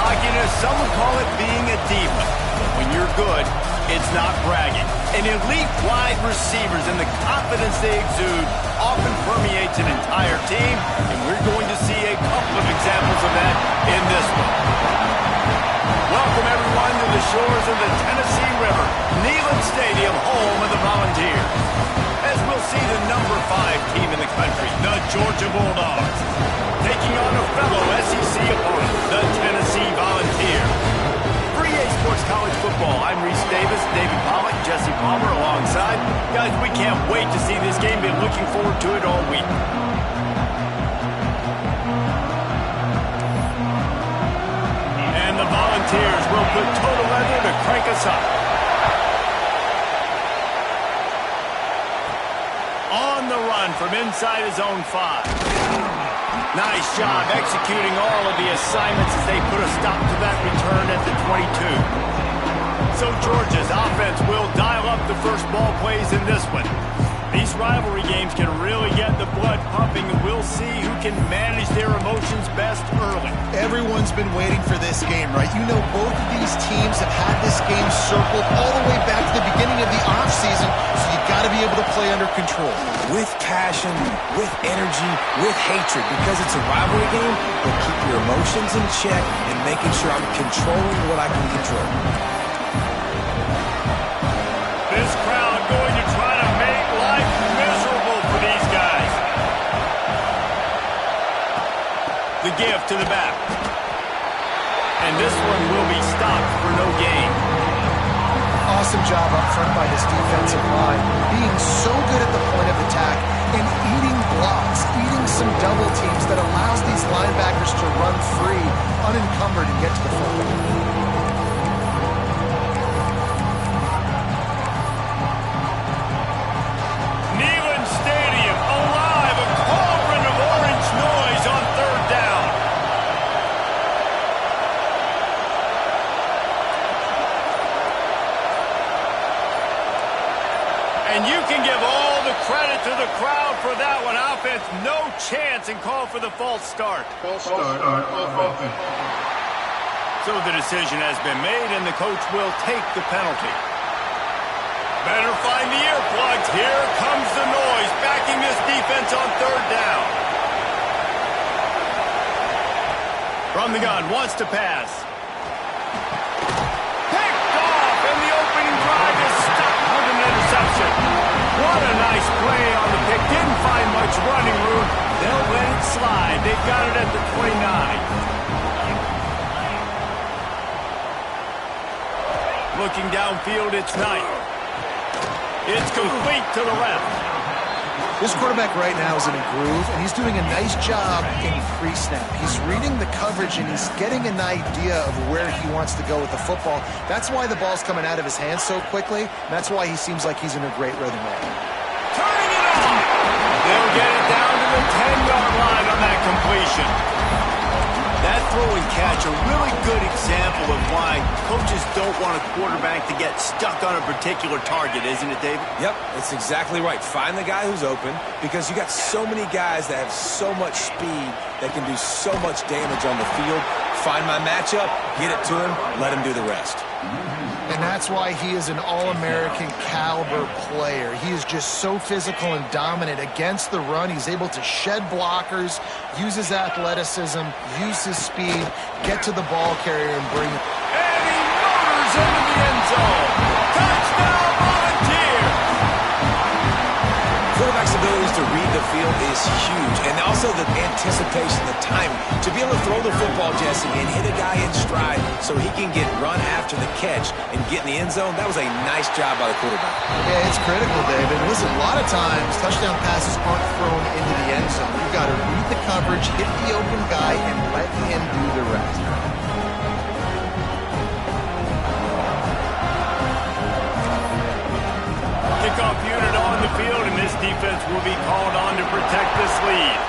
cockiness, some would call it being a diva. But when you're good, it's not bragging. And elite wide receivers and the confidence they exude often permeates an entire team, and we're going to see a couple of examples of that in this one. Welcome, everyone, to the shores of the Tennessee River, Neyland Stadium, home of the Volunteers. As we'll see the number 5 team in the country, the Georgia Bulldogs, taking on a fellow SEC opponent, the Tennessee Volunteers. For EA Sports College Football, I'm Reese Davis, David Pollack, Jesse Palmer alongside. Guys, we can't wait to see this game. Been looking forward to it all week. And the Volunteers will put total leather to crank us up. On the run from inside his own 5. Nice job executing all of the assignments as they put a stop to that return at the 22. So Georgia's offense will dial up the first ball plays in this one. These rivalry games can really get the blood pumping, and we'll see who can manage their emotions best early. Everyone's been waiting for this game, right? You know, both of these teams have had this game circled all the way back to the beginning of the offseason, so you've got to be able to play under control. With passion, with energy, with hatred, because it's a rivalry game, but keep your emotions in check and making sure I'm controlling what I can control. This crowd going to try to make life miserable for these guys. The give to the back. And this one will be stopped for no gain. Awesome job up front by this defensive line, being so good at the point of attack and eating blocks, eating some double teams that allows these linebackers to run free, unencumbered, and get to the football. And you can give all the credit to the crowd for that one. Offense, no chance, and call for the false start. False start on offense. So the decision has been made, and the coach will take the penalty. Better find the earplugs. Here comes the noise, backing this defense on third down. From the gun, wants to pass. Picked off, and the opening drive is stuck with an interception. What a nice play on the pick. Didn't find much running room. They'll let it slide. They've got it at the 29. Looking downfield, it's Knight. It's complete to the left. This quarterback right now is in a groove, and he's doing a nice job in pre-snap. He's reading the coverage, and he's getting an idea of where he wants to go with the football. That's why the ball's coming out of his hands so quickly. And that's why he seems like he's in a great rhythm right now. Turning it off! They'll get it down to the 10-yard line on that completion. That throw and catch, a really good example of why coaches don't want a quarterback to get stuck on a particular target, isn't it, David? Yep, that's exactly right. Find the guy who's open, because you got so many guys that have so much speed that can do so much damage on the field. Find my matchup, get it to him, let him do the rest. And that's why he is an All-American caliber player. He is just so physical and dominant against the run. He's able to shed blockers, use his athleticism, use his speed, get to the ball carrier and bring it. And he motors into the end zone. Touchdown, Volunteers! Quarterback's abilities to read the field is huge, and also the anticipation, the timing. To be able to throw the football, Jesse, and hit a guy in stride so he can get run after the catch and get in the end zone, that was a nice job by the quarterback. Yeah, it's critical, David. Listen, a lot of times, touchdown passes aren't thrown into the end zone. You've got to read the coverage, hit the open guy, and let him do the rest. Kickoff unit on the field, and this defense will be called on to protect this lead.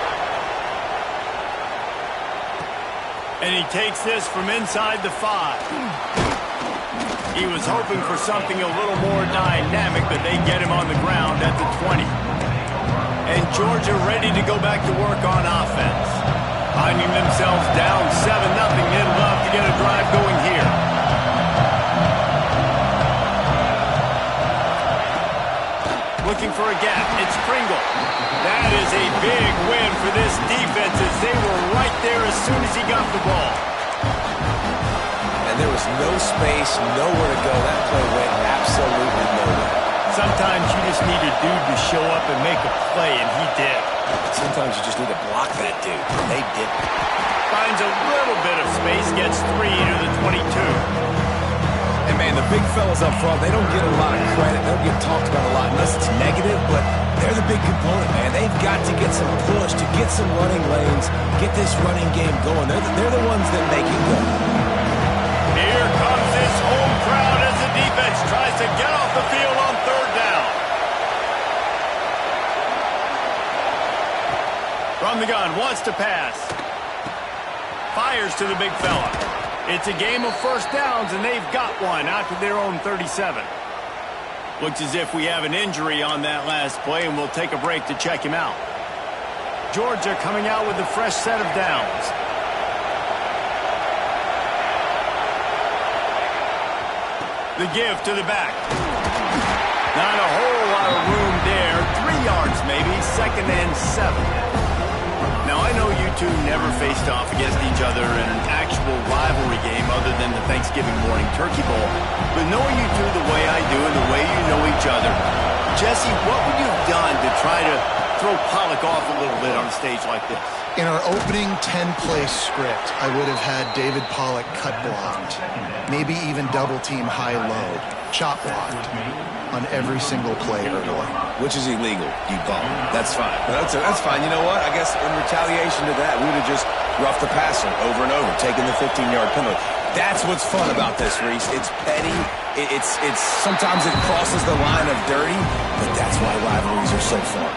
And he takes this from inside the 5. He was hoping for something a little more dynamic, but they get him on the ground at the 20. And Georgia ready to go back to work on offense. Finding themselves down 7-0, they'd love to get a drive going here. Looking for a gap. It's Pringle. That is a big win for this defense as they were right there as soon as he got the ball. And there was no space, nowhere to go. That play went absolutely nowhere. Sometimes you just need a dude to show up and make a play, and he did. Sometimes you just need to block that dude, and they didn't. Finds a little bit of space, gets 3 to the 22. And, man, the big fellas up front, they don't get a lot of credit. They don't get talked about a lot unless it's negative, but they're the big component, man. They've got to get some push, to get some running lanes, get this running game going. They're the ones that make it go. Here comes this home crowd as the defense tries to get off the field on third down. From the gun, wants to pass. Fires to the big fella. It's a game of first downs, and they've got one out to their own 37. Looks as if we have an injury on that last play, and we'll take a break to check him out. Georgia coming out with a fresh set of downs. The give to the back. Not a whole lot of room there. 3 yards maybe, 2nd and 7. Now, I know you two never faced off against each other in an actual rivalry game other than the Thanksgiving morning turkey bowl. But knowing you two the way I do and the way you know each other, Jesse, what would you have done to try to throw Pollock off a little bit on a stage like this? In our opening 10-play script, I would have had David Pollock cut blocked, maybe even double-team high-low, chop blocked on every single play early. Which is illegal, you bum. That's fine. That's fine. You know what? I guess in retaliation to that, we would have just roughed the passer over and over, taking the 15-yard penalty. That's what's fun about this, Reese. It's petty. It's sometimes it crosses the line of dirty, but that's why rivalries are so fun.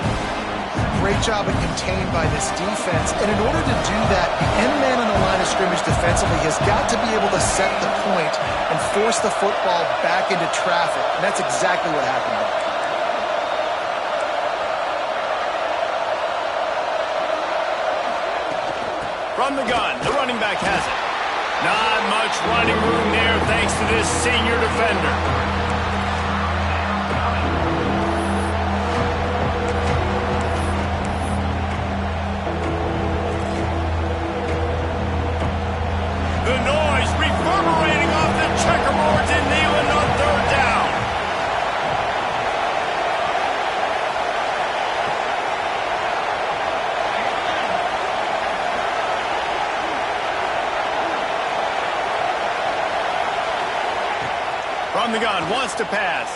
Great job of contained by this defense. And in order to do that, the end man on the line of scrimmage defensively has got to be able to set the point and force the football back into traffic. And that's exactly what happened there. From the gun, the running back has it. Not much running room there thanks to this senior defender. The noise reverberating off the checkerboards in Neyland on third down. From the gun, wants to pass.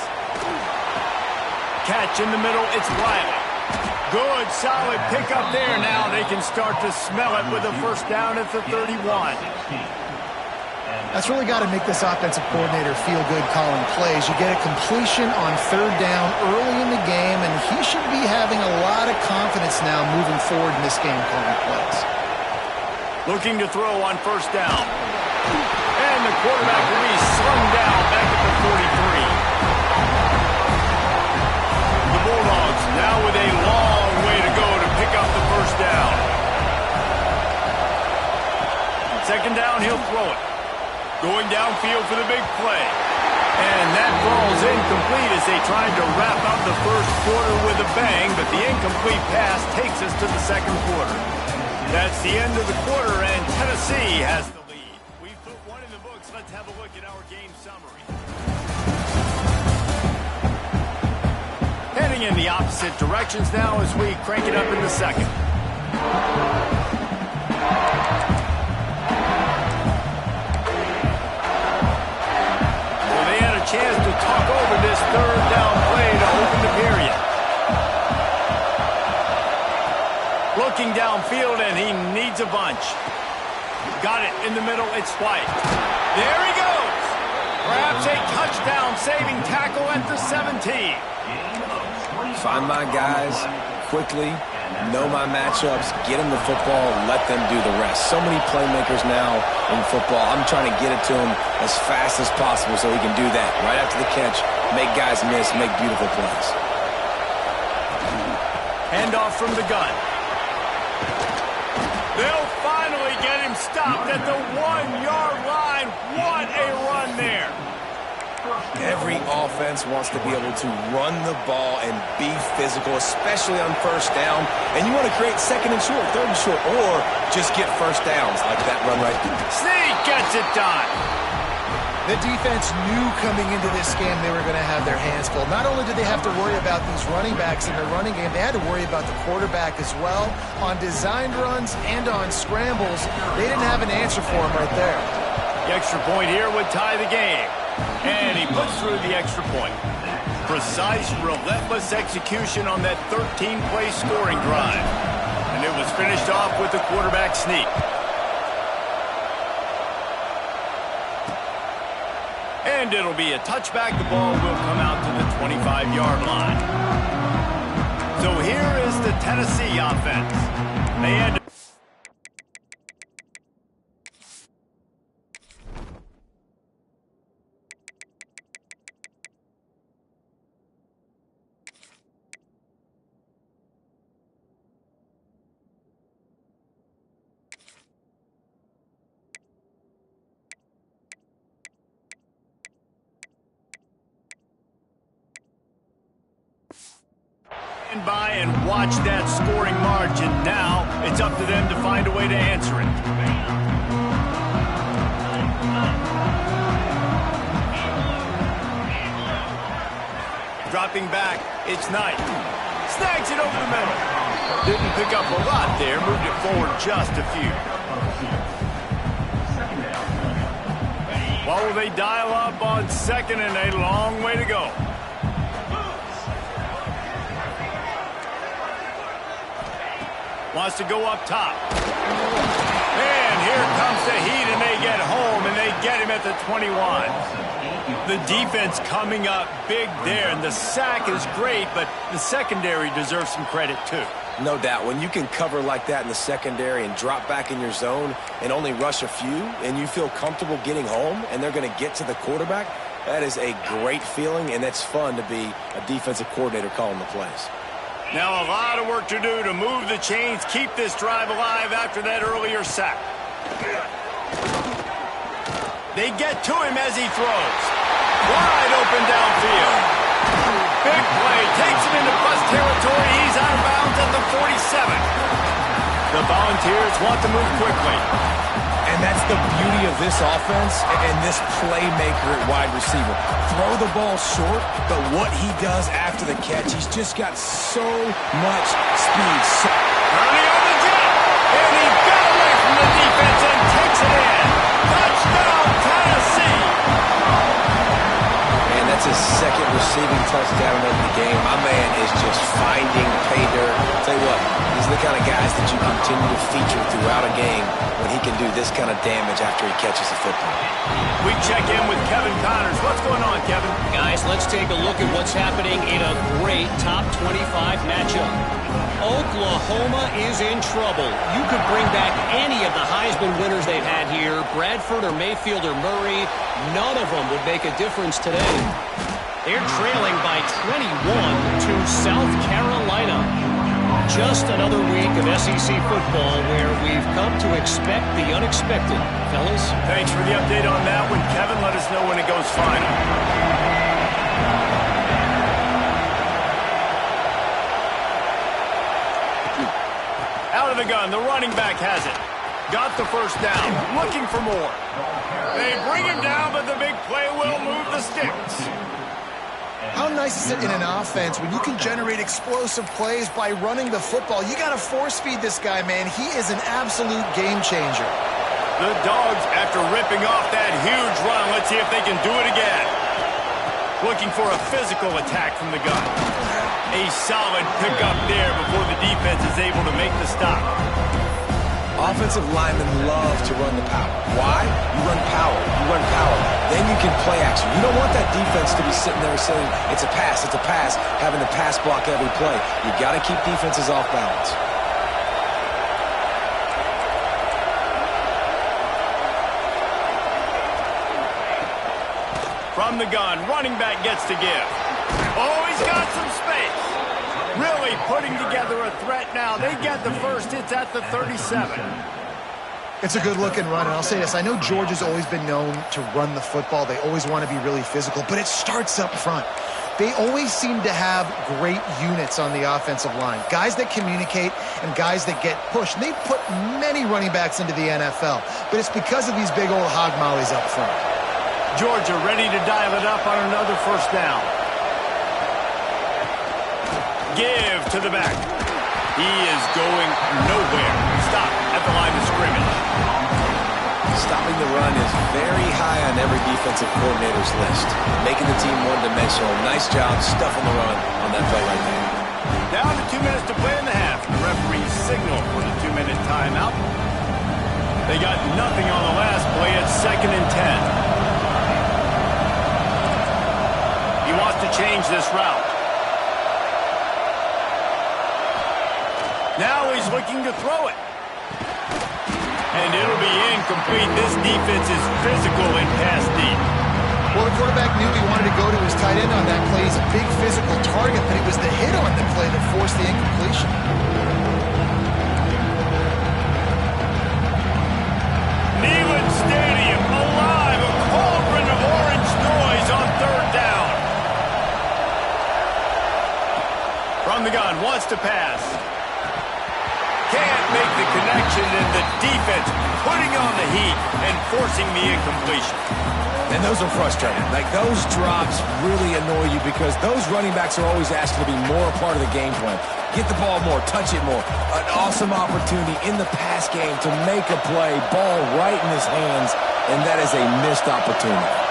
Catch in the middle, it's Wiley. Good, solid pickup there. Now they can start to smell it with a first down at the 31. That's really got to make this offensive coordinator feel good calling plays. You get a completion on third down early in the game, and he should be having a lot of confidence now moving forward in this game calling plays. Looking to throw on first down. And the quarterback will be slung down back at the 43. The Bulldogs now with a long way to go to pick up the first down. Second down, he'll throw it. Going downfield for the big play. And that ball's incomplete as they tried to wrap up the first quarter with a bang, but the incomplete pass takes us to the second quarter. That's the end of the quarter, and Tennessee has the lead. We've put one in the books. Let's have a look at our game summary. Heading in the opposite directions now as we crank it up in the second. Chance to talk over this third down play to open the period. Looking downfield, and he needs a bunch. Got it in the middle. It's White. There he goes. Perhaps a touchdown-saving tackle at the 17. Find my guys quickly. Know my matchups, get them the football, let them do the rest. So many playmakers now in football. I'm trying to get it to him as fast as possible so he can do that. Right after the catch, make guys miss, make beautiful plays. Handoff from the gun. They'll finally get him stopped at the 1-yard line. Every offense wants to be able to run the ball and be physical, especially on first down. And you want to create second and short, third and short, or just get first downs like that run right there. Sneak gets it done. The defense knew coming into this game they were going to have their hands full. Not only did they have to worry about these running backs in their running game, they had to worry about the quarterback as well. On designed runs and on scrambles, they didn't have an answer for him right there. The extra point here would tie the game. And he puts through the extra point. Precise, relentless execution on that 13-play scoring drive. And it was finished off with the quarterback sneak. And it'll be a touchback. The ball will come out to the 25-yard line. So here is the Tennessee offense. They had to by and watch that scoring margin. Now it's up to them to find a way to answer it. Dropping back, it's Knight. Snags it over the middle. Didn't pick up a lot there, moved it forward just a few. What will they dial up on second and a long way to go? Wants to go up top. And here comes the heat, and they get home, and they get him at the 21. The defense coming up big there, and the sack is great, but the secondary deserves some credit too. No doubt. When you can cover like that in the secondary and drop back in your zone and only rush a few, and you feel comfortable getting home, and they're going to get to the quarterback, that is a great feeling, and it's fun to be a defensive coordinator calling the plays. Now a lot of work to do to move the chains, keep this drive alive after that earlier sack. They get to him as he throws. Wide open downfield. Big play, takes him into bus territory. He's out of bounds at the 47. The Volunteers want to move quickly. And that's the beauty of this offense and this playmaker at wide receiver. Throw the ball short, but what he does after the catch, he's just got so much speed. Running on the jet, and he got away from the defense and takes it in. Touchdown, Tennessee! And that's his second receiving touchdown of the game. My man is just finding pay dirt. Tell you what, these are the kind of guys that you continue to feature throughout a game when he can do this kind of damage after he catches the football. We check in with Kevin Connors. What's going on, Kevin? Guys, let's take a look at what's happening in a great top 25 matchup. Oklahoma is in trouble. You could bring back any of the Heisman winners they've had here, Bradford or Mayfield or Murray. None of them would make a difference today. They're trailing by 21 to South Carolina. Just another week of SEC football where we've come to expect the unexpected. Fellas? Thanks for the update on that one, Kevin. Let us know when it goes final. Out of the gun, the running back has it. Got the first down, looking for more. They bring him down, but the big play will move the sticks. How nice is it in an offense when you can generate explosive plays by running the football? You got to force feed this guy, man. He is an absolute game changer. The Dogs, after ripping off that huge run, let's see if they can do it again. Looking for a physical attack from the gun. A solid pickup there before the defense is able to make the stop. Offensive linemen love to run the power. Why? You run power. You run power. Then you can play action. You don't want that defense to be sitting there saying, it's a pass, having to pass block every play. You got to keep defenses off balance. From the gun, running back gets to give. Oh, he's got some space. Really putting together a threat now. They get the first. It's at the 37. It's a good-looking run, and I'll say this. I know Georgia's always been known to run the football. They always want to be really physical, but it starts up front. They always seem to have great units on the offensive line, guys that communicate and guys that get pushed. And they've put many running backs into the NFL, but it's because of these big old hog mollies up front. Georgia ready to dial it up on another first down. Give to the back. He is going nowhere. Stop at the line of scrimmage. Stopping the run is very high on every defensive coordinator's list. Making the team one-dimensional. Nice job stuffing the run on that play right there. Down to 2 minutes to play in the half. The referee signal for the 2-minute timeout. They got nothing on the last play at 2nd and 10. He wants to change this route. Now he's looking to throw it. And it'll be incomplete. This defense is physical and pass deep. Well, the quarterback knew he wanted to go to his tight end on that play. He's a big physical target, but it was the hit on the play that forced the incompletion. Neyland Stadium alive, a cauldron of orange noise on 3rd down. From the gun, wants to pass. Can't make the connection, and the defense putting on the heat and forcing the incompletion. And those are frustrating. Like, those drops really annoy you because those running backs are always asked to be more a part of the game plan. Get the ball more, touch it more. An awesome opportunity in the pass game to make a play, ball right in his hands, and that is a missed opportunity.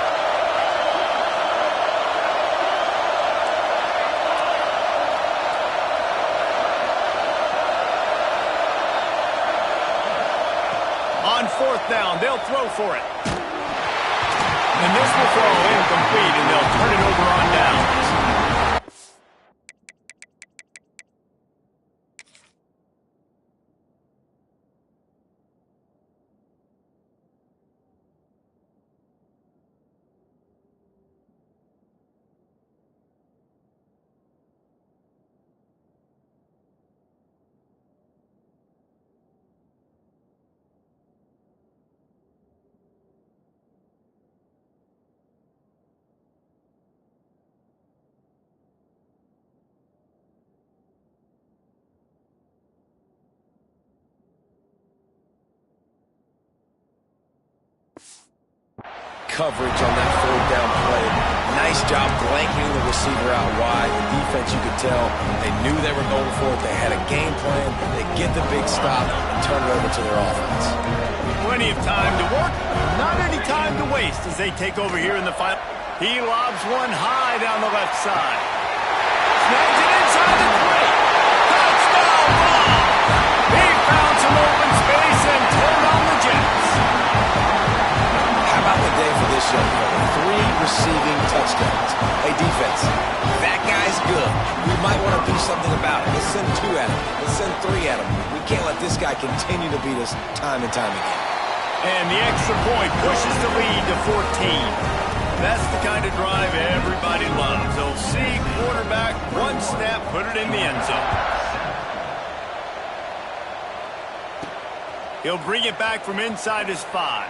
On 4th down, they'll throw for it. And this will fall incomplete, and they'll turn it over on downs. Coverage on that 4th down play. Nice job blanketing the receiver out wide. The defense, you could tell, they knew they were going for it. They had a game plan. They get the big stop and turn it over to their offense. Plenty of time to work, not any time to waste as they take over here in the final. He lobs one high down the left side. Snags it inside the 3. Touchdown ball! He found some open space and turned on the Jets. How about the day for this young fella? 3 receiving touchdowns. Hey, defense, that guy's good. We might want to do something about it. Let's send 2 at him. Let's send 3 at him. We can't let this guy continue to beat us time and time again. And the extra point pushes the lead to 14. That's the kind of drive everybody loves. They'll see quarterback, one snap, put it in the end zone. He'll bring it back from inside his 5.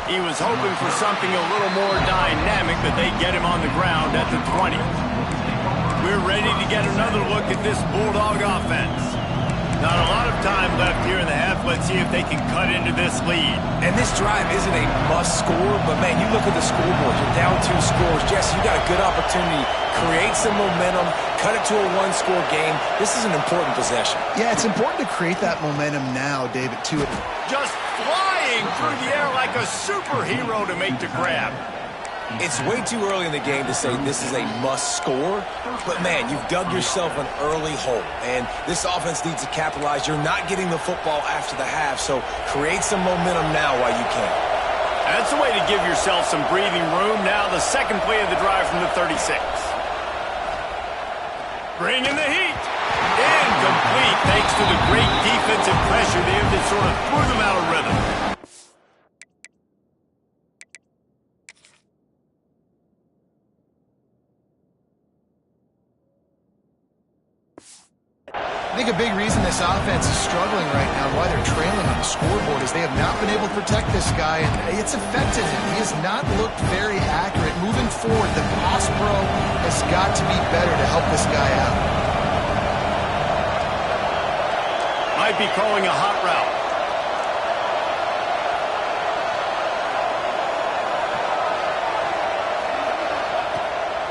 He was hoping for something a little more dynamic, but they get him on the ground at the 20. We're ready to get another look at this Bulldog offense. Not a lot of time left here in the half. Let's see if they can cut into this lead. And this drive isn't a must score, but man, you look at the scoreboard. You're down 2 scores. Jesse, you got a good opportunity. Create some momentum. Cut it to a 1-score game. This is an important possession. Yeah, it's important to create that momentum now, David, too. Just flying through the air like a superhero to make the grab. It's way too early in the game to say this is a must score, but man, you've dug yourself an early hole, and this offense needs to capitalize. You're not getting the football after the half, so create some momentum now while you can. That's the way to give yourself some breathing room. Now the second play of the drive from the 36. Bringing the heat. Incomplete thanks to the great defensive pressure there that sort of threw them out of rhythm. I think think a big reason this offense is struggling right now, why they're trailing on the scoreboard, is they have not been able to protect this guy, and it's affected him. He has not looked very accurate. Moving forward, the pass pro has got to be better to help this guy out. Might be calling a hot route.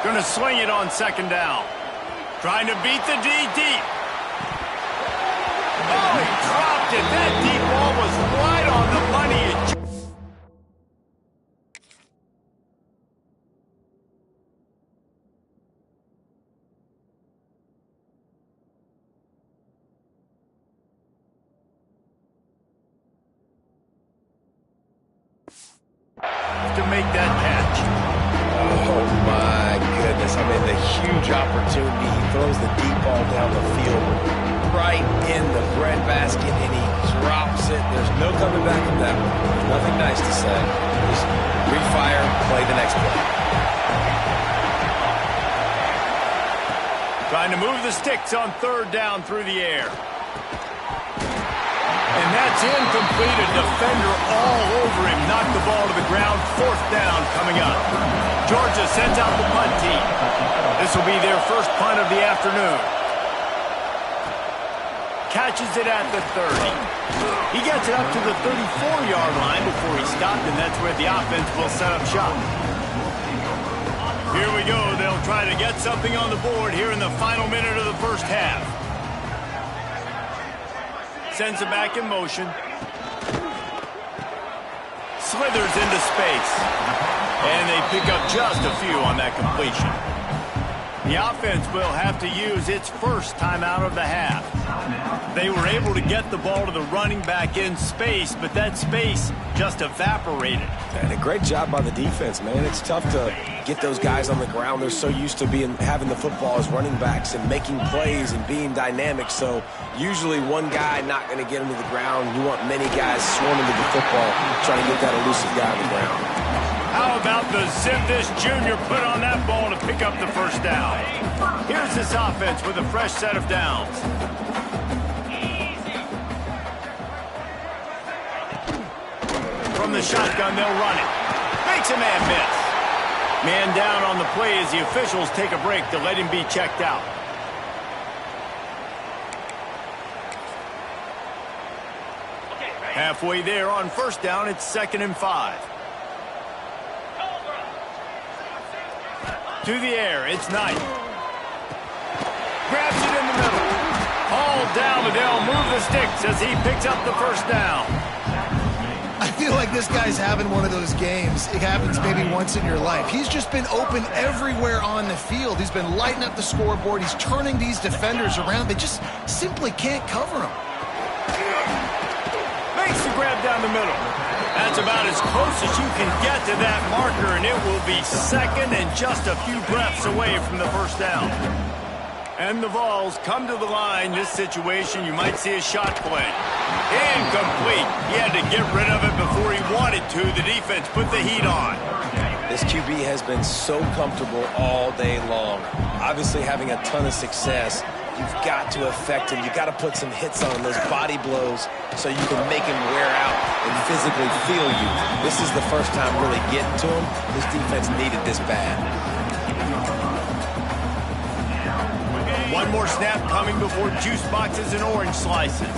Going to swing it on second down. Trying to beat the D deep. Oh, he dropped it. That deep ball was right on the money. To make that catch. Oh, my goodness. I mean, the huge opportunity. He throws the deep ball down the field right in the breadbasket, and he drops it. There's no coming back from that one. There's nothing nice to say. Just refire, play the next play. Trying to move the sticks on third down through the air. And that's incomplete. A defender all over him. Knocked the ball to the ground. Fourth down coming up. Georgia sends out the punt team. This will be their first punt of the afternoon. Catches it at the 30. He gets it up to the 34-yard line before he stopped, and that's where the offense will set up shop. Here we go. They'll try to get something on the board here in the final minute of the first half. Sends it back in motion. Slithers into space. And they pick up just a few on that completion. The offense will have to use its first timeout of the half. They were able to get the ball to the running back in space, but that space just evaporated. And a great job by the defense, man. It's tough to get those guys on the ground. They're so used to having the football as running backs and making plays and being dynamic. So usually one guy not going to get them to the ground. You want many guys swarming to the football, trying to get that elusive guy on the ground. How about the zip this junior put on that ball to pick up the first down? Here's this offense with a fresh set of downs. From the shotgun, they'll run it. Makes a man miss. Man down on the play as the officials take a break to let him be checked out. Halfway there on first down, it's 2nd and 5. To the air, it's Knight. Grabs it in the middle. Hauled down, but they'll move the sticks as he picks up the first down. I feel like this guy's having one of those games. It happens maybe once in your life. He's just been open everywhere on the field. He's been lighting up the scoreboard. He's turning these defenders around. They just simply can't cover him. Makes the grab down the middle. That's about as close as you can get to that marker, and it will be second and just a few breaths away from the first down. And the Vols come to the line. This situation, you might see a shot play. Incomplete. He had to get rid of it before he wanted to. The defense put the heat on. This QB has been so comfortable all day long. Obviously having a ton of success. You've got to affect him. You've got to put some hits on those body blows so you can make him wear out and physically feel you. This is the first time really getting to him. This defense needed this bad. One more snap coming before juice boxes and orange slices.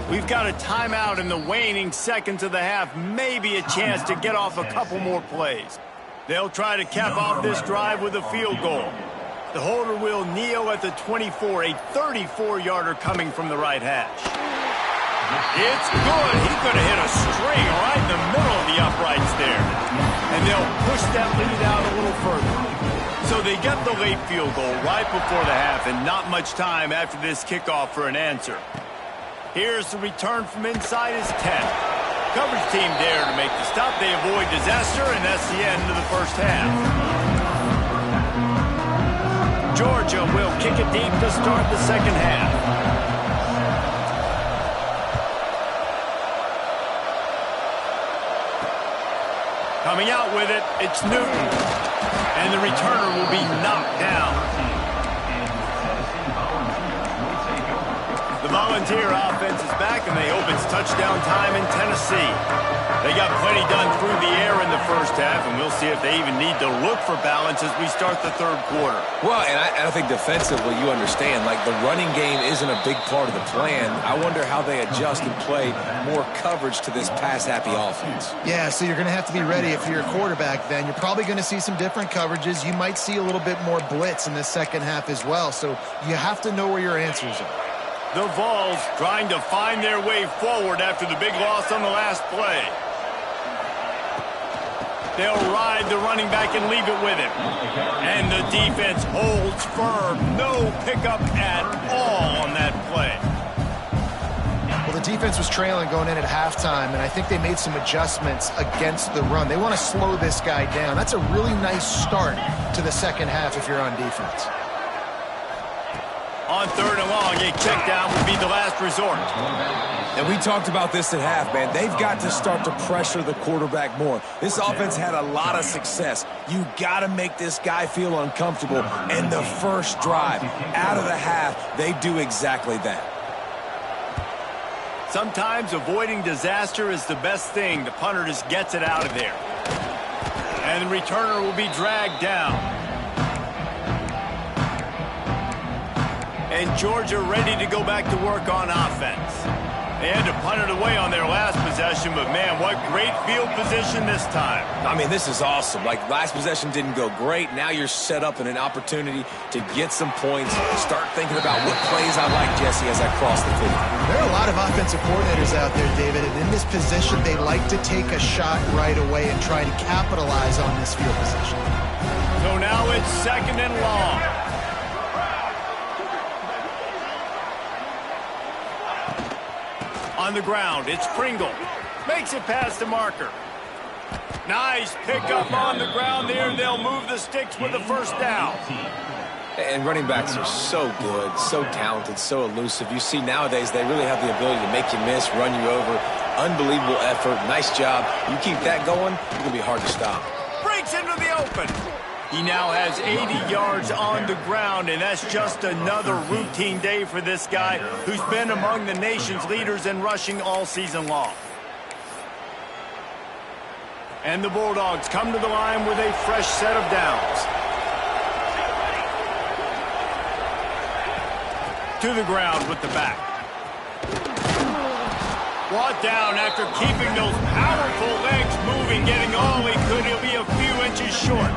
We've got a timeout in the waning seconds of the half. Maybe a chance to get off a couple more plays. They'll try to cap off this drive with a field goal. The holder will kneel at the 24, a 34-yarder coming from the right hash. It's good. He could have hit a string right in the middle of the uprights there. And they'll push that lead out a little further. So they get the late field goal right before the half, and not much time after this kickoff for an answer. Here's the return from inside his 10. Coverage team there to make the stop. They avoid disaster, and that's the end of the first half. Georgia will kick it deep to start the second half. Coming out with it, it's Newton. And the returner will be knocked down. Volunteer offense is back, and they hope it's touchdown time in Tennessee. They got plenty done through the air in the first half, and we'll see if they even need to look for balance as we start the third quarter. Well, and I think defensively, you understand, like the running game isn't a big part of the plan. I wonder how they adjust and play more coverage to this pass-happy offense. Yeah, so you're going to have to be ready if you're a quarterback then. You're probably going to see some different coverages. You might see a little bit more blitz in the second half as well, so you have to know where your answers are. The Vols trying to find their way forward after the big loss on the last play. They'll ride the running back and leave it with him. And the defense holds firm. No pickup at all on that play. Well, the defense was trailing going in at halftime, and I think they made some adjustments against the run. They want to slow this guy down. That's a really nice start to the second half if you're on defense. On third and long, a check down would be the last resort. And we talked about this at half, man. They've got to start to pressure the quarterback more. This offense had a lot of success. You got to make this guy feel uncomfortable. And the first drive, out of the half, they do exactly that. Sometimes avoiding disaster is the best thing. The punter just gets it out of there. And the returner will be dragged down. And Georgia ready to go back to work on offense. They had to punt it away on their last possession, but man, what great field position this time. I mean, this is awesome. Like, last possession didn't go great. Now you're set up in an opportunity to get some points. Start thinking about what plays I like, Jesse, as I cross the field. There are a lot of offensive coordinators out there, David, and in this position, they like to take a shot right away and try to capitalize on this field position. So now it's second and long. On the ground, it's Pringle. Makes it past the marker. Nice pickup on the ground there. They'll move the sticks with the first down. And running backs are so good, so talented, so elusive. You see nowadays they really have the ability to make you miss, run you over. Unbelievable effort. Nice job. You keep that going, it's going to be hard to stop. Breaks into the open. He now has 80 yards on the ground, and that's just another routine day for this guy who's been among the nation's leaders in rushing all season long. And the Bulldogs come to the line with a fresh set of downs. To the ground with the back. Brought down after keeping those powerful legs moving, getting all he could. He'll be a few inches short.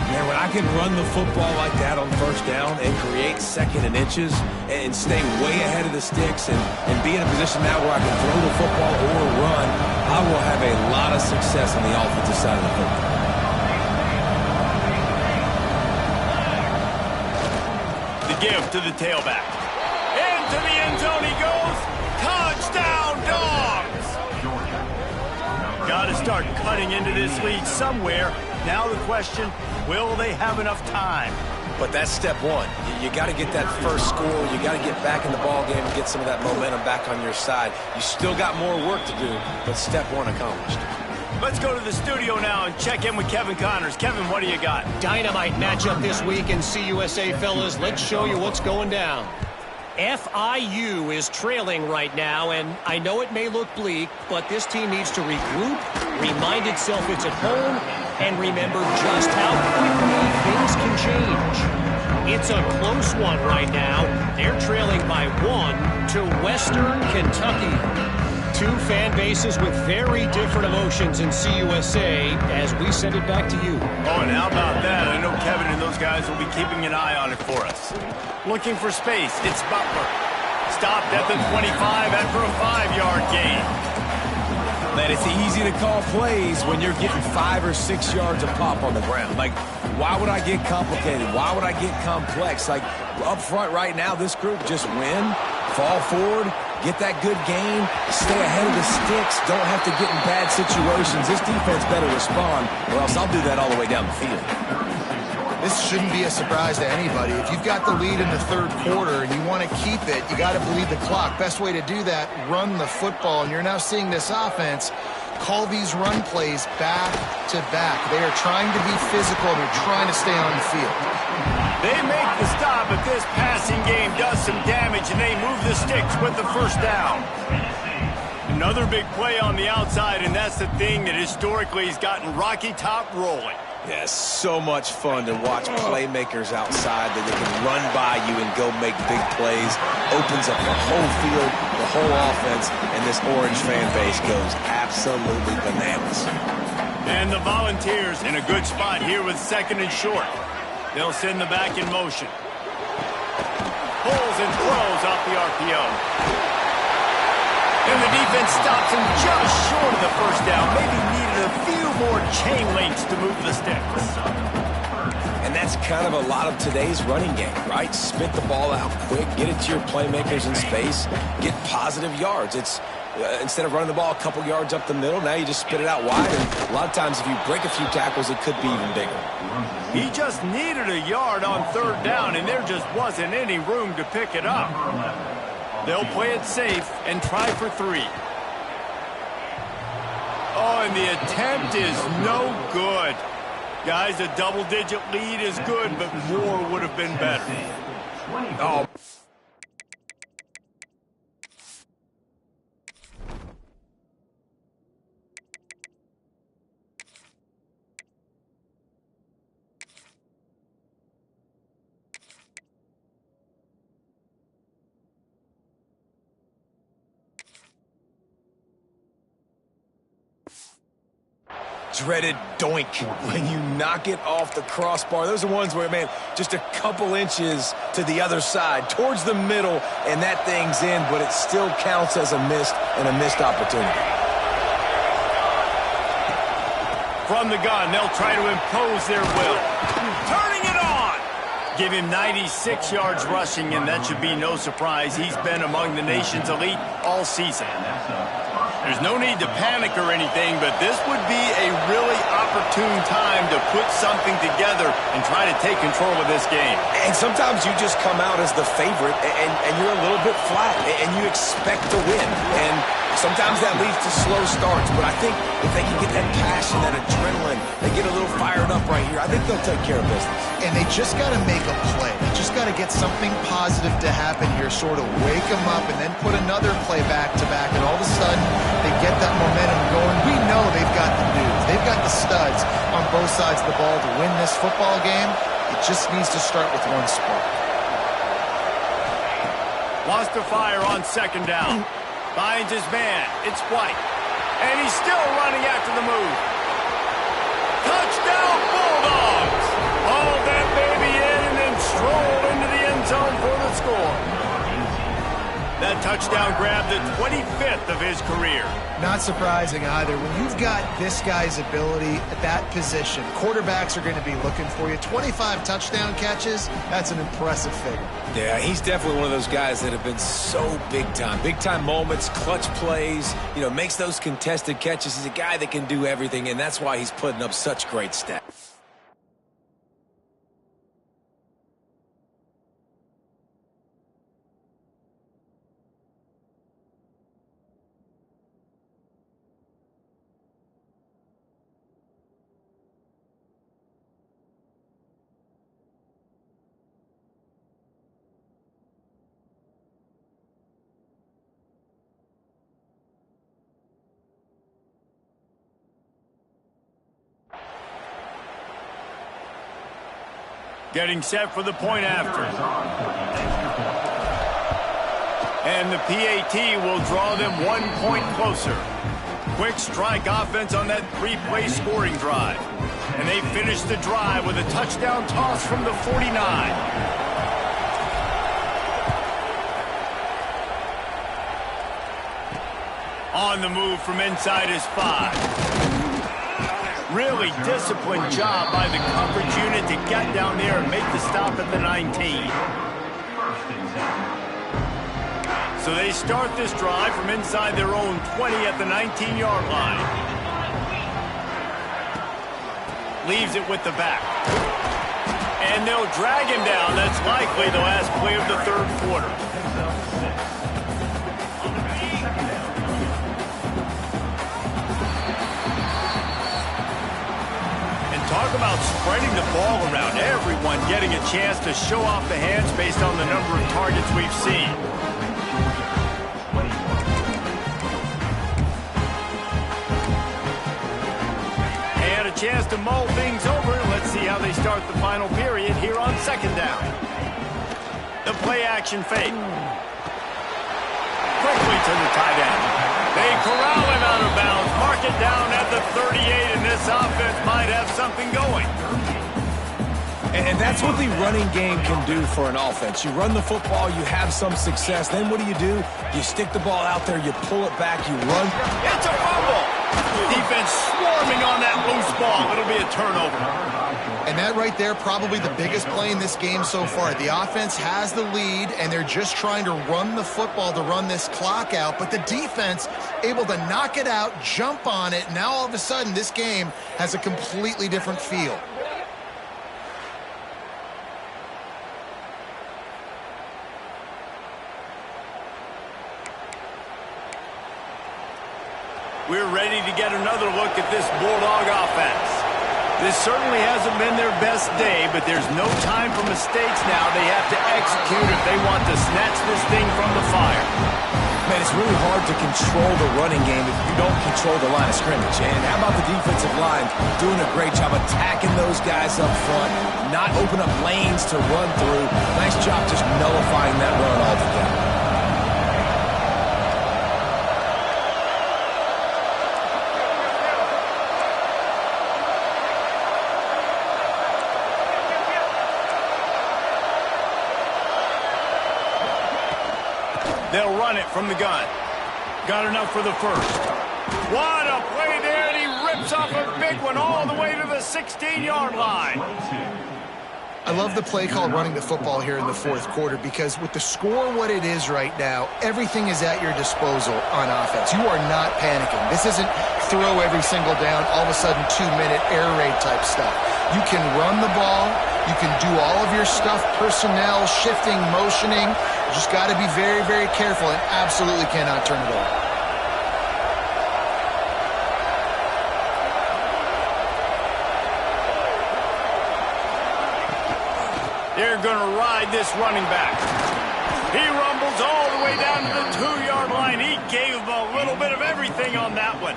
Man, when I can run the football like that on first down and create second and inches and stay way ahead of the sticks and be in a position now where I can throw the football or run, I will have a lot of success on the offensive side of the football. The give to the tailback. Into the end zone he goes. Touchdown, Dogs! Got to start cutting into this lead somewhere. Now the question, will they have enough time? But that's step one. You got to get that first score. You got to get back in the ball game and get some of that momentum back on your side. You still got more work to do, but step one accomplished. Let's go to the studio now and check in with Kevin Connors. Kevin, what do you got? Dynamite matchup this week in CUSA, fellas. Let's show you what's going down. FIU is trailing right now, and I know it may look bleak, but this team needs to regroup, remind itself it's at home, and remember just how quickly things can change. It's a close one right now. They're trailing by 1 to Western Kentucky. Two fan bases with very different emotions in CUSA as we send it back to you. Oh, and how about that? I know Kevin and those guys will be keeping an eye on it for us. Looking for space, it's Butler. Stopped at the 25 after a 5-yard gain. Man, it's easy to call plays when you're getting 5 or 6 yards of pop on the ground. Like, why would I get complicated? Why would I get complex? Like, up front right now, this group just win, fall forward, get that good gain, stay ahead of the sticks, don't have to get in bad situations. This defense better respond, or else I'll do that all the way down the field. This shouldn't be a surprise to anybody. If you've got the lead in the third quarter and you want to keep it, you got to bleed the clock. Best way to do that, run the football. And you're now seeing this offense call these run plays back to back. They are trying to be physical. They're trying to stay on the field. They make the stop, but this passing game does some damage, and they move the sticks with the first down. Another big play on the outside, and that's the thing that historically has gotten Rocky Top rolling. Yeah, it's so much fun to watch playmakers outside that they can run by you and go make big plays. Opens up the whole field, the whole offense, and this Orange fan base goes absolutely bananas. And the Volunteers in a good spot here with second and short. They'll send the back in motion. Pulls and throws off the RPO. And the defense stops him just short of the first down. Maybe needed a few more chain links to move the sticks. And that's kind of a lot of today's running game, right? Spit the ball out quick, get it to your playmakers in space, get positive yards. It's instead of running the ball a couple yards up the middle, now you just spit it out wide. And a lot of times if you break a few tackles, it could be even bigger. He just needed a yard on third down, and there just wasn't any room to pick it up. They'll play it safe and try for 3. Oh, and the attempt is no good. Guys, a double-digit lead is good, but more would have been better. Oh. Dreaded doink when you knock it off the crossbar. Those are ones where, man, just a couple inches to the other side, towards the middle, and that thing's in, but it still counts as a missed opportunity. From the gun, they'll try to impose their will. Turning it on! Give him 96 yards rushing, and that should be no surprise. He's been among the nation's elite all season. There's no need to panic or anything, but this would be a really opportune time to put something together and try to take control of this game. And sometimes you just come out as the favorite, and you're a little bit flat, and you expect to win. And sometimes that leads to slow starts, but I think if they can get that passion, that adrenaline, they get a little fired up right here, I think they'll take care of business. And they just got to make a play. They just got to get something positive to happen here, sort of wake them up, and then put another play back-to-back, and all of a sudden they get that momentum going. We know they've got the dudes. They've got the studs on both sides of the ball to win this football game. It just needs to start with one spark. Wants to fire on second down. Finds his man. It's White. And he's still running after the move. Touchdown, Bulldogs! Haul that baby in and then stroll into the end zone for the score. That touchdown grabbed the 25th of his career. Not surprising either. When you've got this guy's ability at that position, quarterbacks are going to be looking for you. 25 touchdown catches, that's an impressive figure. Yeah, he's definitely one of those guys that have been so big time. Big time moments, clutch plays, makes those contested catches. He's a guy that can do everything, and that's why he's putting up such great stats. Getting set for the point after. And the PAT will draw them 1 point closer. Quick strike offense on that 3-play scoring drive. And they finish the drive with a touchdown toss from the 49. On the move from inside his 5. Really disciplined job by the coverage unit to get down there and make the stop at the 19. So they start this drive from inside their own 20 at the 19-yard line. Leaves it with the back. And they'll drag him down. That's likely the last play of the third quarter. Talk about spreading the ball around. Everyone getting a chance to show off the hands based on the number of targets we've seen. And a chance to mull things over. Let's see how they start the final period here on second down. The play action fake. Quickly to the tight end. They corral him out of bounds. Mark it down at the 38, and this offense might have something going. And that's what the running game can do for an offense. You run the football, you have some success. Then what do? You stick the ball out there, you pull it back, you run. It's a fumble. Defense swarming on that loose ball. It'll be a turnover. And that right there, probably the biggest play in this game so far. The offense has the lead, and they're just trying to run the football to run this clock out. But the defense able to knock it out, jump on it. Now all of a sudden, this game has a completely different feel. We're ready to get another look at this Bulldog offense. This certainly hasn't been their best day, but there's no time for mistakes now. They have to execute if they want to snatch this thing from the fire. Man, it's really hard to control the running game if you don't control the line of scrimmage. And how about the defensive line doing a great job attacking those guys up front, not open up lanes to run through. Nice job just nullifying that run altogether. They'll run it from the gun. Got enough for the first. What a play there, and he rips off a big one all the way to the 16-yard line. I love the play call running the football here in the fourth quarter because with the score what it is right now, everything is at your disposal on offense. You are not panicking. This isn't throw every single down, all of a sudden 2-minute air raid type stuff. You can run the ball. You can do all of your stuff, personnel, shifting, motioning. You just got to be very, very careful and absolutely cannot turn it over. They're going to ride this running back. He rumbles all the way down to the 2-yard line. He gave him a little bit of everything on that one.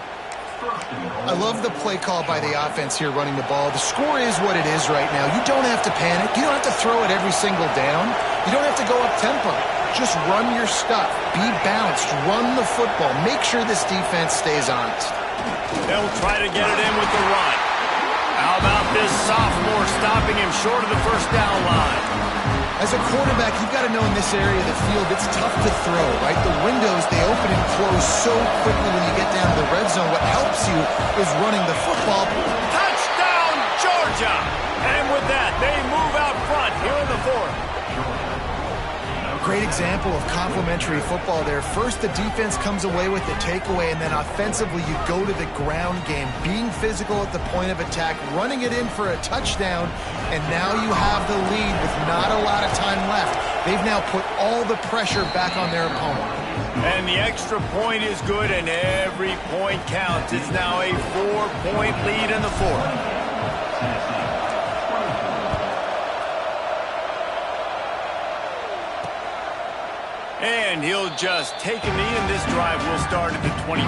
I love the play call by the offense here running the ball. The score is what it is right now. You don't have to panic. You don't have to throw it every single down. You don't have to go up tempo. Just run your stuff. Be balanced. Run the football. Make sure this defense stays honest. They'll try to get it in with the run. How about this sophomore stopping him short of the first down line? As a quarterback, you've got to know in this area of the field, it's tough to throw, right? The windows, they open and close so quickly when you get down to the red zone. What helps you is running the football. Touchdown, Georgia! And with that, they move out front here in the fourth. Great example of complementary football there. First, the defense comes away with the takeaway, and then offensively, you go to the ground game, being physical at the point of attack, running it in for a touchdown, and now you have the lead with not a lot of time left. They've now put all the pressure back on their opponent. And the extra point is good, and every point counts. It's now a 4-point lead in the fourth. And he'll just take a knee, and this drive will start at the 25.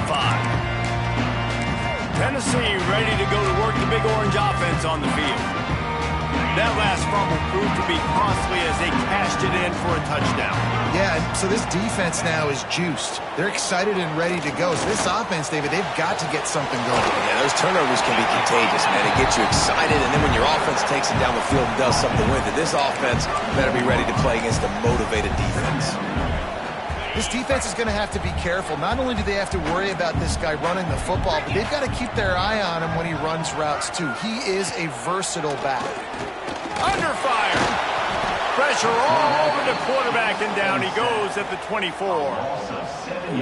Tennessee ready to go to work the Big Orange offense on the field. That last fumble proved to be costly as they cashed it in for a touchdown. Yeah, so this defense now is juiced. They're excited and ready to go. So this offense, David, they've got to get something going. Yeah, those turnovers can be contagious, man. It gets you excited, and then when your offense takes it down the field and does something with it, this offense better be ready to play against a motivated defense. This defense is going to have to be careful. Not only do they have to worry about this guy running the football, but they've got to keep their eye on him when he runs routes, too. He is a versatile back. Under fire. Pressure all over the quarterback, and down he goes at the 24.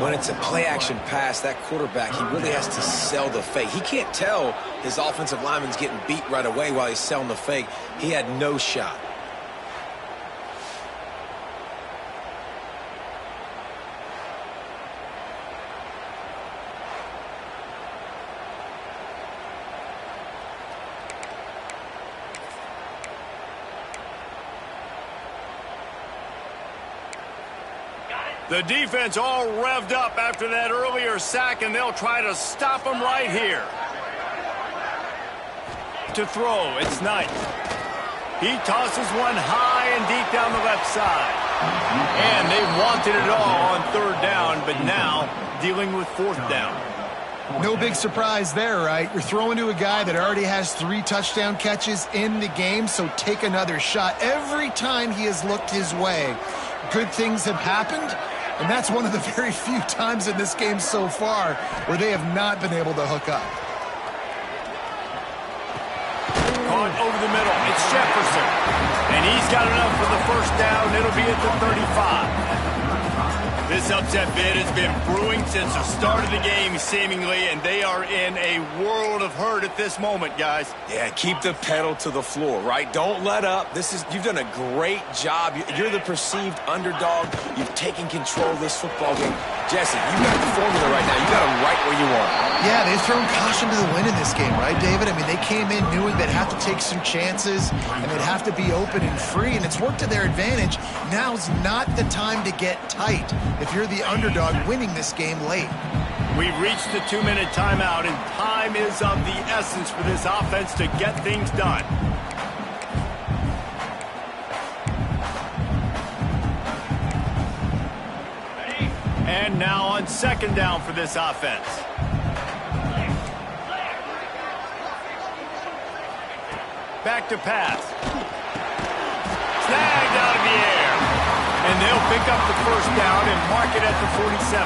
When it's a play-action pass, that quarterback, he really has to sell the fake. He can't tell his offensive lineman's getting beat right away while he's selling the fake. He had no shot. The defense all revved up after that earlier sack, and they'll try to stop him right here. To throw, it's Knight. He tosses one high and deep down the left side. And they wanted it all on third down, but now dealing with fourth down. No big surprise there, right? You're throwing to a guy that already has 3 touchdown catches in the game, so take another shot. Every time he has looked his way, good things have happened, and that's one of the very few times in this game so far where they have not been able to hook up. Caught over the middle. It's Jefferson. And he's got enough for the first down. It'll be at the 35. This upset bid has been brewing since the start of the game, seemingly, and they are in a world of hurt at this moment, guys. Yeah, keep the pedal to the floor, right? Don't let up. You've done a great job. You're the perceived underdog. You've taken control of this football game. Jesse, you've got the formula right now. You got them right where you want. Yeah, they've thrown caution to the wind in this game, right, David? I mean, they came in knowing they'd have to take some chances, and they'd have to be open and free, and it's worked to their advantage. Now's not the time to get tight if you're the underdog winning this game late. We've reached the 2-minute timeout, and time is of the essence for this offense to get things done. And now on second down for this offense. Back to pass. Snagged out of the air. And they'll pick up the first down and mark it at the 47.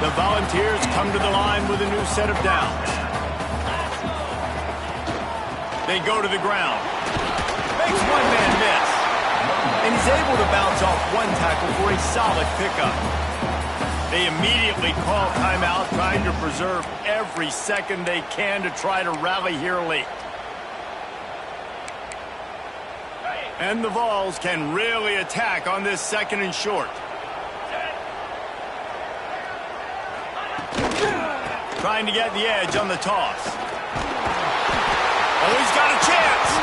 The Volunteers come to the line with a new set of downs. They go to the ground. Makes one man miss. And he's able to bounce off one tackle for a solid pickup. They immediately call timeout, trying to preserve every second they can to try to rally here late. And the Vols can really attack on this second and short. Trying to get the edge on the toss. Oh, he's got a chance.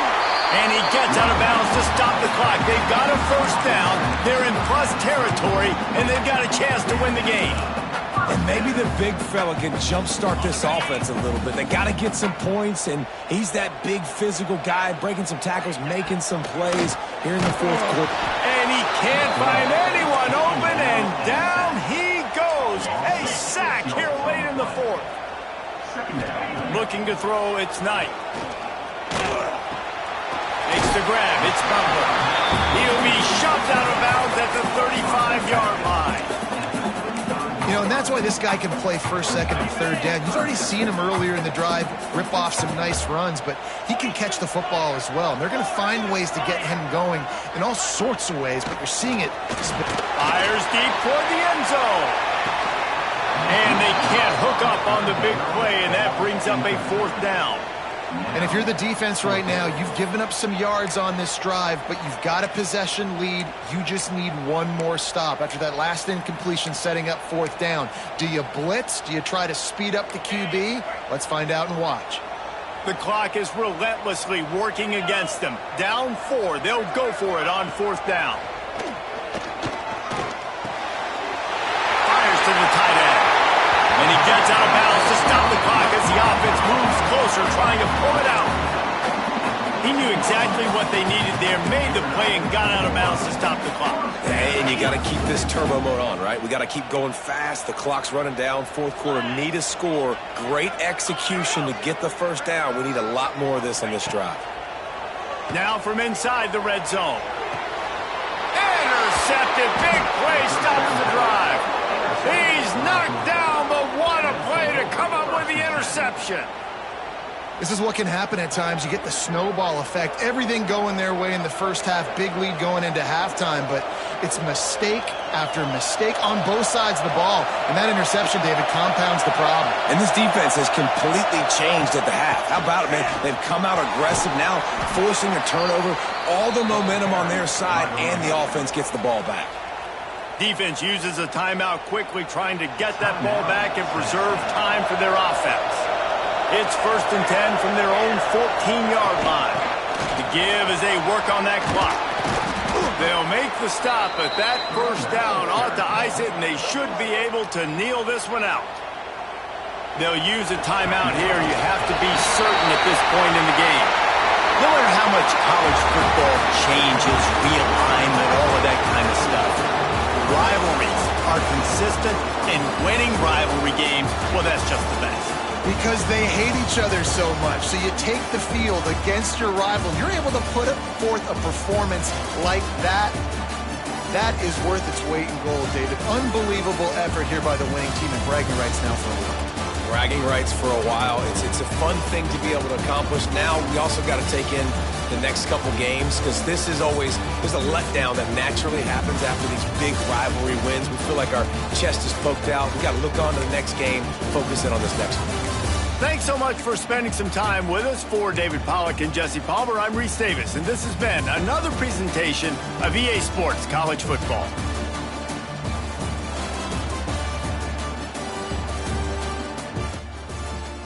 And he gets out of bounds to stop the clock. They've got a first down. They're in plus territory, and they've got a chance to win the game. And maybe the big fella can jumpstart this offense a little bit. They got to get some points, and he's that big physical guy, breaking some tackles, making some plays here in the fourth quarter. And he can't find anyone open, and down he goes. A sack here late in the fourth. Looking to throw, it's Knight. Makes the grab, it's Butler. He'll be shoved out of bounds at the 35-yard line. You know, and that's why this guy can play first, second, and third down. You've already seen him earlier in the drive rip off some nice runs, but he can catch the football as well. And they're going to find ways to get him going in all sorts of ways, but you're seeing it. Fires deep toward the end zone. And they can't hook up on the big play, and that brings up a fourth down. And if you're the defense right now, you've given up some yards on this drive, but you've got a possession lead. You just need one more stop after that last incompletion setting up fourth down. Do you blitz? Do you try to speed up the QB? Let's find out and watch. The clock is relentlessly working against them. Down 4, they'll go for it on fourth down. Fires to the tight end. And he gets out of bounds to stop the clock as the offense moves closer, trying to pull it out. He knew exactly what they needed there, made the play, and got out of bounds to stop the clock. And you got to keep this turbo mode on, right? We got to keep going fast. The clock's running down. Fourth quarter, need a score. Great execution to get the first down. We need a lot more of this on this drive. Now from inside the red zone. Intercepted. Big play stops the drive. He's knocked down, but what a play to come up with the interception. This is what can happen at times. You get the snowball effect. Everything going their way in the first half. Big lead going into halftime, but it's mistake after mistake on both sides of the ball. And that interception, David, compounds the problem. And this defense has completely changed at the half. How about it, man? They've come out aggressive now, forcing a turnover. All the momentum on their side, and the offense gets the ball back. Defense uses a timeout quickly, trying to get that ball back and preserve time for their offense. It's 1st and 10 from their own 14-yard line. To give as they work on that clock. They'll make the stop, but that first down ought to ice it, and they should be able to kneel this one out. They'll use a timeout here. You have to be certain at this point in the game. No matter how much college football changes, realignment, all of that kind of stuff, rivalries are consistent, and winning rivalry games, well, that's just the best. Because they hate each other so much. So you take the field against your rival. You're able to put forth a performance like that. That is worth its weight in gold, David. Unbelievable effort here by the winning team, and bragging rights now for a while. Bragging rights for a while. It's a fun thing to be able to accomplish. Now we also got to take in the next couple games, because this is always, there's a letdown that naturally happens after these big rivalry wins. We feel like our chest is poked out. We got to look on to the next game, focus in on this next one. Thanks so much for spending some time with us. For David Pollack and Jesse Palmer, I'm Reese Davis, and this has been another presentation of EA Sports College Football.